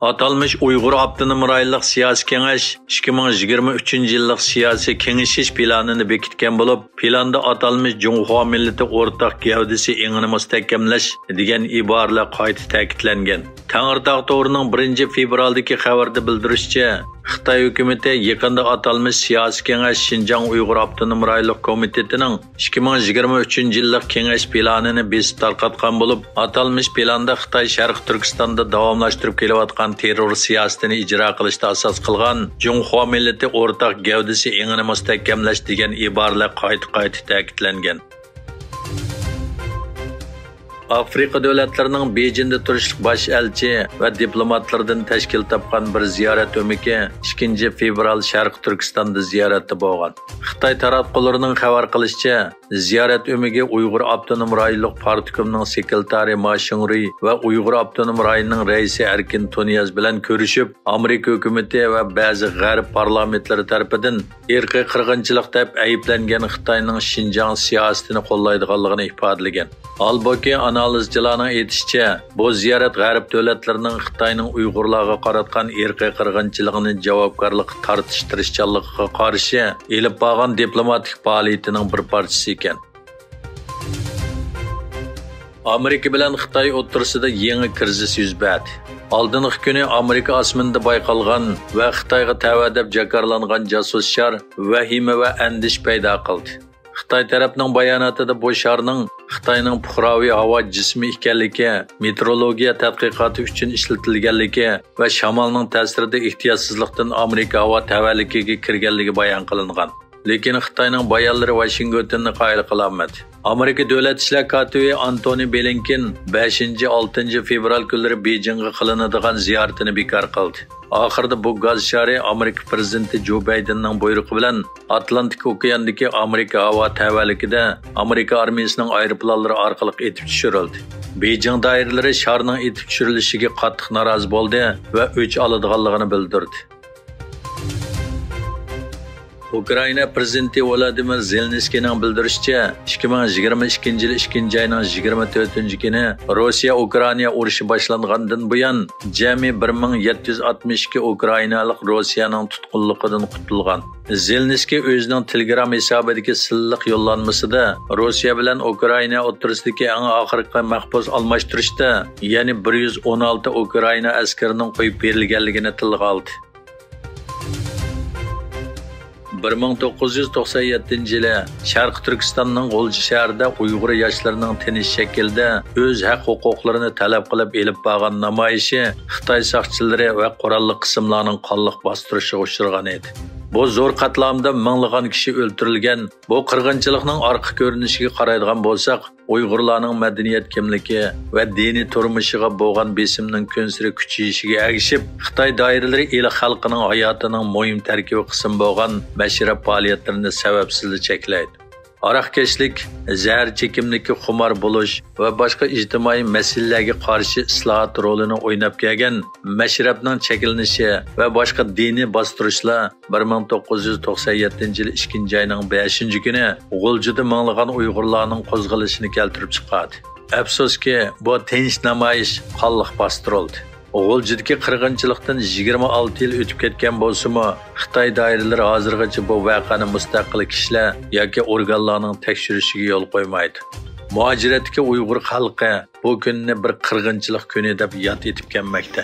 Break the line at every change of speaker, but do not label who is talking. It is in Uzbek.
Atalmış Uyghur Abdunum Rayonluq Siyasi Kengash 2023 yıllık siyasi kengashish planını bekitgan bo'lib, planda atalmış Junxo millati o'rtaq gavdasi engini mustahkamlash degan iboralar qayta ta'kidlangan. Tangirtaq to'g'rining 1 fevraldagi xabarda bildirishicha, Xitoy hukumati yaqinda atalmış siyasi kengash Xinjiang Uyghur Abdunum Rayonluq komitetining 2023 yillik kengash planini besib tarqatgan bo'lib, atalmış planda Xitoy Sharq Turkistonda davomlashtirib kelayotgan terror siyosatini ijro qilishda asos qilgan Junxo millati o'rtaq gavdasi engini mustahkamlash degan iboralar qayta ta'kidlangan. Afrika davlatlarining Beijingda turishlik bosh elchi va diplomatlardan tashkil topgan bir ziyorat o'miki 2 fevral Sharq Turkistonda ziyoratda bo'lgan. Xitoy tarafdorlarining xabar qilishicha, ziyorat o'migi Uyg'ur Abdunum Rayonluq partiyaning sekretari Ma Shingri va Uyg'ur Abdunum Rayonining raisi Erkin Tonyaz bilan ko'rishib, Amerika hukumati va ba'zi g'arb parlamentlari tomonidan irqiy qirg'inchilik deb ayblangan Xitoyning Xinjiang siyosatini qo'llaydiganligini ifodalagan. Albatta analizchilarning aytishicha, bu ziyorat g'arb davlatlarining Xitoyning Uyg'urlarga qaratgan irqiy qirg'inchiligini javobgarlik tortishtirishchanligiga qarshi elib borgan diplomatik faoliyatining bir parchasi ekan. Amerika bilan Xitoy o'rtasida yangi krizis yuz berdi. Oldingi kuni Amerika osmonida bayqalgan va Xitoyga tava deb jakarlangan jasus shar vahima va andish paydo qildi. Xitoy tarafining bayonotida bu sharning Xitoyning puhraviy havo jismi ekanligi, meteorologiya tadqiqoti uchun ishlatilganligi va shamolning ta'sirida ehtiyotsizlikdan Amerika havo tavalligiga kirganligi bayon qilingan. Lekin Xitoyning bayonlari Washingtonni qoyil qilolmadi. Amerika davlat ishlar kotibi Antony Blinken 5-6 fevral kunlari Beijingga qilinadigan ziyoratini bekor qildi. Oxirida bu gaz shari Amerika prezidenti Joe Bidenning buyrug'i bilan Atlantik okeandagi Amerika havo tavalligida Amerika armiyasining aeroplanlari orqali etib tushirildi. Beijing doiralari sharning etib tushirilishiga qattiq norozi bo'ldi va o'ch oladiganligini bildirdi. Ukraina prezidenti Volodymyr Zelenskiyning bildirishicha, 2022 yil 2 oyning 24 kuni Rossiya Ukraina urushi boshlangandan buyon jami 1762 ukrainalik Rossiyaning tutqunligidan qutulgan. Zelenskiy o'zining Telegram hisobidagi silliq yo'llanmasida Rossiya bilan Ukraina o'rtasidagi eng oxirgi mahbus almashtirishda, ya'ni 116 Ukraina askarining qo'yib berilganligini tilga oldi. 1997 yili Sharq Turkistonning G'o'lji shahrida Uyg'ur yoshlarining tinish shaklda o'z haq-huquqlarini talab qilib elib borgan namoyishi Xitoy soqchilari va qurolli qismlarning qonliq bostirishiga uchragan edi. Bu zo'r qatlamda minglagan kishi o'ldirilgan. Bu qirg'inchilikning orqa ko'rinishiga qaraydigan bo'lsak, Uyg'urlarning madaniyat kimligi va diniy turmushiga bo'lgan besimning kunsiri kuchayishiga ergishib, Xitoy doiralari el xalqining hayotining muhim tarkibi qismi bo'lgan mashrab faoliyatlarini sababsiz cheklaydi. Aroqkashlik, zahar chekimlikka xumor bo'lish va boshqa ijtimoiy masalalarga qarshi islohot rolini o'ynab kelgan mashrabning cheklanishi va boshqa diniy bostirishlar 1997 yil 2 oyning 5 kuni G'o'ljida minglagan Uyg'urlarning qo'zg'alishini keltirib chiqardi. Afsuski, bu tinch namoyish qonliq bostirildi. G'o'ljidagi qirg'inchilikdan 26 yil o'tib ketgan bo'lsa-mu, Xitoy doiralari hozirgacha bu voqeani mustaqil kishilar yoki organlarning tekshirishiga yo'l qo'ymaydi. Muajiratdagi Uyg'ur xalqi bu kunni bir qirg'inchilik kuni deb yod etib kelmoqda.